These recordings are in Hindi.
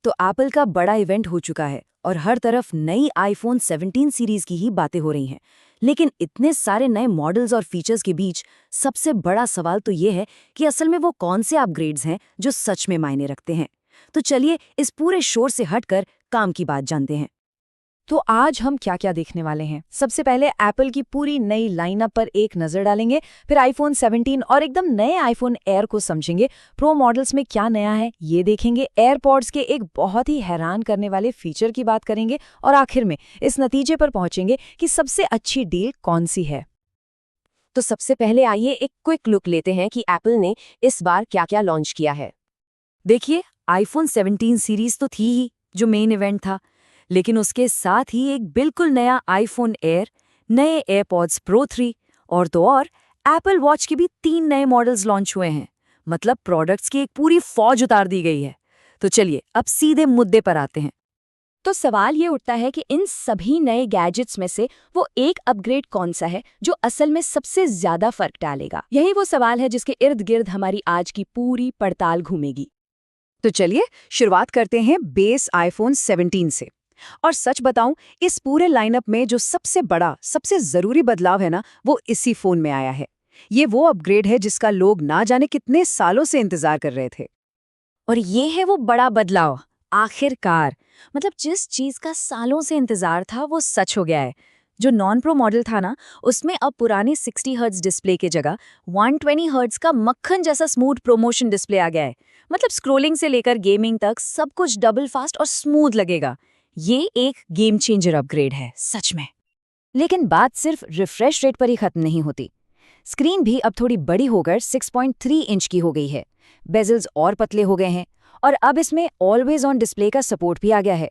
तो एप्पल का बड़ा इवेंट हो चुका है और हर तरफ नई आईफोन 17 सीरीज की ही बातें हो रही हैं। लेकिन इतने सारे नए मॉडल्स और फीचर्स के बीच सबसे बड़ा सवाल तो ये है कि असल में वो कौन से अपग्रेड्स हैं जो सच में मायने रखते हैं। तो चलिए इस पूरे शोर से हटकर काम की बात जानते हैं। तो आज हम क्या क्या देखने वाले हैं? सबसे पहले एप्पल की पूरी नई लाइनअप पर एक नज़र डालेंगे, फिर आईफोन 17 और एकदम नए आईफोन एयर को समझेंगे, प्रो मॉडल्स में क्या नया है ये देखेंगे, एयरपॉड्स के एक बहुत ही हैरान करने वाले फीचर की बात करेंगे और आखिर में इस नतीजे पर पहुंचेंगे कि सबसे अच्छी डील कौन सी है। तो सबसे पहले आइए एक क्विक लुक लेते हैं कि एप्पल ने इस बार क्या-क्या लॉन्च किया है। देखिए, आईफोन 17 सीरीज तो थी ही जो मेन इवेंट था, लेकिन उसके साथ ही एक बिल्कुल नया आईफोन एयर, नए एयरपॉड्स प्रो 3 और तो और एप्पल वॉच के भी 3 नए मॉडल्स लॉन्च हुए हैं। मतलब प्रोडक्ट्स की एक पूरी फौज उतार दी गई है। तो चलिए अब सीधे मुद्दे पर आते हैं। तो सवाल ये उठता है कि इन सभी नए गैजेट्स में से वो एक अपग्रेड कौन सा है जो असल में सबसे ज्यादा फर्क डालेगा। यही वो सवाल है जिसके इर्द गिर्द हमारी आज की पूरी पड़ताल घूमेगी। तो चलिए शुरुआत करते हैं बेस आईफोन 17 से। और सच बताऊं, इस पूरे लाइनअप में जो सबसे बड़ा, सबसे जरूरी बदलाव है ना, वो इसी फोन में आया है। ये वो अपग्रेड है जिसका लोग ना जाने कितने सालों से इंतजार कर रहे थे। और ये है वो बड़ा बदलाव, आखिरकार। मतलब जिस चीज का सालों से इंतजार था वो सच हो गया है। जो नॉन प्रो मॉडल था ना, उसमें अब पुरानी 60 हर्ट्ज डिस्प्ले की जगह 120 हर्ट्ज का मक्खन जैसा स्मूथ प्रोमोशन डिस्प्ले आ गया है। मतलब स्क्रोलिंग से लेकर गेमिंग तक सब कुछ डबल फास्ट और स्मूथ लगेगा। ये एक गेम चेंजर अपग्रेड है सच में। लेकिन बात सिर्फ रिफ्रेश रेट पर ही खत्म नहीं होती। स्क्रीन भी अब थोड़ी बड़ी होकर 6.3 इंच की हो गई है, बेजल्स और पतले हो गए हैं और अब इसमें ऑलवेज ऑन डिस्प्ले का सपोर्ट भी आ गया है।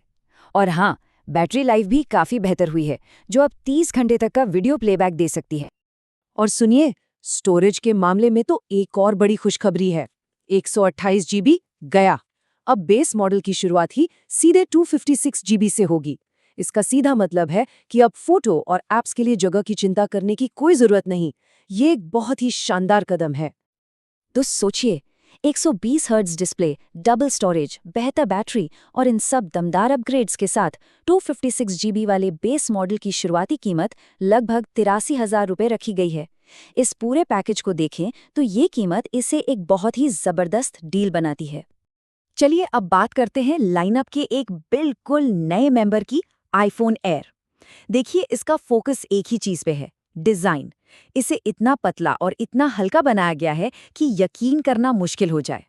और हाँ, बैटरी लाइफ भी काफ़ी बेहतर हुई है, जो अब 30 घंटे तक का वीडियो प्लेबैक दे सकती है। और सुनिए, स्टोरेज के मामले में तो एक और बड़ी खुशखबरी है। 128 जीबी गया। अब बेस मॉडल की शुरुआत ही सीधे 256 जीबी से होगी। इसका सीधा मतलब है कि अब फोटो और एप्स के लिए जगह की चिंता करने की कोई जरूरत नहीं। ये एक बहुत ही शानदार कदम है। तो सोचिए, 120 हर्ट्ज डिस्प्ले, डबल स्टोरेज, बेहतर बैटरी और इन सब दमदार अपग्रेड्स के साथ 256 जीबी वाले बेस मॉडल की शुरुआती कीमत लगभग 83,000 रुपये रखी गई है। इस पूरे पैकेज को देखें तो ये कीमत इसे एक बहुत ही जबरदस्त डील बनाती है। चलिए अब बात करते हैं लाइनअप के एक बिल्कुल नए मेंबर की, आईफोन एयर। देखिए, इसका फोकस एक ही चीज पे है, डिजाइन। इसे इतना पतला और इतना हल्का बनाया गया है कि यकीन करना मुश्किल हो जाए।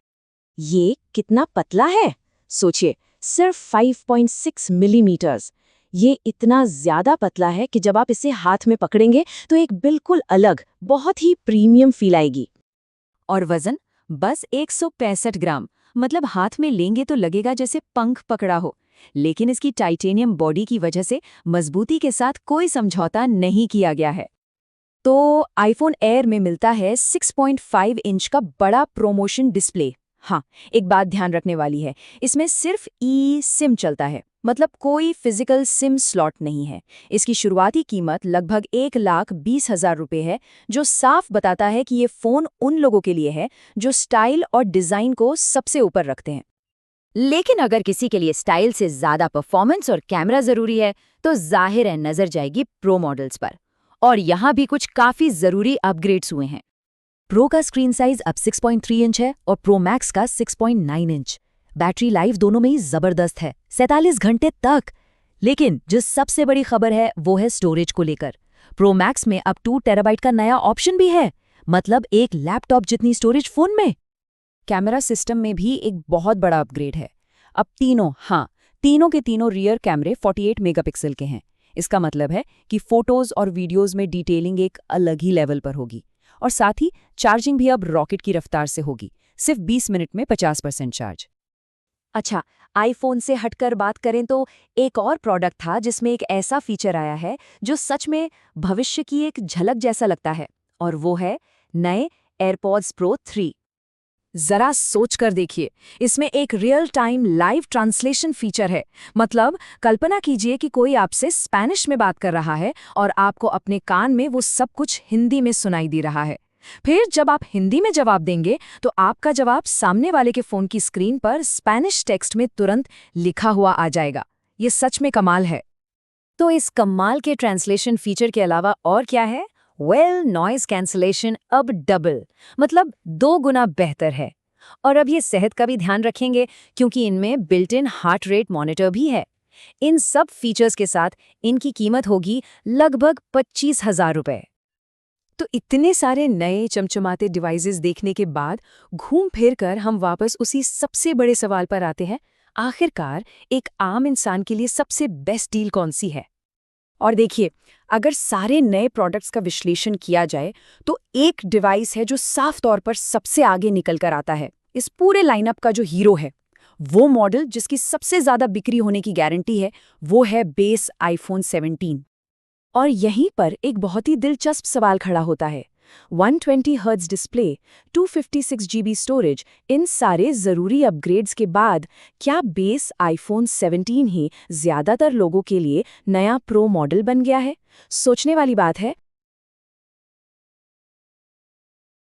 ये कितना पतला है सोचिए, सिर्फ 5.6 मिलीमीटर्स। ये इतना ज्यादा पतला है कि जब आप इसे हाथ में पकड़ेंगे तो एक बिल्कुल अलग, बहुत ही प्रीमियम फील आएगी। और वजन बस 165 ग्राम। मतलब हाथ में लेंगे तो लगेगा जैसे पंख पकड़ा हो। लेकिन इसकी टाइटेनियम बॉडी की वजह से मजबूती के साथ कोई समझौता नहीं किया गया है। तो आईफोन एयर में मिलता है 6.5 इंच का बड़ा प्रोमोशन डिस्प्ले। हाँ, एक बात ध्यान रखने वाली है, इसमें सिर्फ ई सिम चलता है, मतलब कोई फिजिकल सिम स्लॉट नहीं है। इसकी शुरुआती कीमत लगभग 1,20,000 रुपये है, जो साफ बताता है कि ये फ़ोन उन लोगों के लिए है जो स्टाइल और डिज़ाइन को सबसे ऊपर रखते हैं। लेकिन अगर किसी के लिए स्टाइल से ज़्यादा परफॉर्मेंस और कैमरा ज़रूरी है, तो जाहिर है नज़र जाएगी प्रो मॉडल्स पर। और यहाँ भी कुछ काफ़ी ज़रूरी अपग्रेड्स हुए हैं। प्रो का स्क्रीन साइज अब 6.3 इंच है और प्रो मैक्स का 6.9 इंच। बैटरी लाइफ दोनों में ही जबरदस्त है, 47 घंटे तक। लेकिन जो सबसे बड़ी खबर है वो है स्टोरेज को लेकर। प्रो मैक्स में अब 2 टेराबाइट का नया ऑप्शन भी है, मतलब एक लैपटॉप जितनी स्टोरेज फोन में। कैमरा सिस्टम में भी एक बहुत बड़ा अपग्रेड है। अब तीनों के तीनों रियर कैमरे 48 मेगापिक्सल के हैं। इसका मतलब है कि फोटोज और वीडियोज में डिटेलिंग एक अलग ही लेवल पर होगी। और साथ ही चार्जिंग भी अब रॉकेट की रफ्तार से होगी, सिर्फ 20 मिनट में 50% चार्ज। अच्छा, आईफोन से हटकर बात करें तो एक और प्रोडक्ट था जिसमें एक ऐसा फीचर आया है जो सच में भविष्य की एक झलक जैसा लगता है, और वो है नए एयरपॉड्स प्रो 3। जरा सोच कर देखिए, इसमें एक real time live translation feature है। मतलब कल्पना कीजिए कि कोई आपसे स्पेनिश में बात कर रहा है और आपको अपने कान में वो सब कुछ हिंदी में सुनाई दे रहा है। फिर जब आप हिंदी में जवाब देंगे तो आपका जवाब सामने वाले के फ़ोन की स्क्रीन पर स्पेनिश टेक्स्ट में तुरंत लिखा हुआ आ जाएगा। ये सच में कमाल है। तो इस कमाल के ट्रांसलेशन फीचर के अलावा और क्या है? नॉइज़ कैंसलेशन अब डबल, मतलब 2 गुना बेहतर है। और अब ये सेहत का भी ध्यान रखेंगे क्योंकि इनमें built in heart rate monitor भी है। इन सब फीचर्स के साथ इनकी कीमत होगी लगभग 25,000 रुपए। तो इतने सारे नए चमचमाते डिवाइसेस देखने के बाद घूम फिर कर हम वापस उसी सबसे बड़े सवाल पर आते हैं, आखिरकार एक आम इंसान के लिए सबसे बेस्ट डील कौन सी है? और देखिए, अगर सारे नए प्रोडक्ट्स का विश्लेषण किया जाए तो एक डिवाइस है जो साफ तौर पर सबसे आगे निकल कर आता है। इस पूरे लाइनअप का जो हीरो है, वो मॉडल जिसकी सबसे ज्यादा बिक्री होने की गारंटी है, वो है बेस आईफोन 17। और यहीं पर एक बहुत ही दिलचस्प सवाल खड़ा होता है। 120 हर्ट्ज डिस्प्ले, 256 GB स्टोरेज, इन सारे ज़रूरी अपग्रेड्स के बाद क्या बेस आईफोन 17 ही ज़्यादातर लोगों के लिए नया प्रो मॉडल बन गया है? सोचने वाली बात है,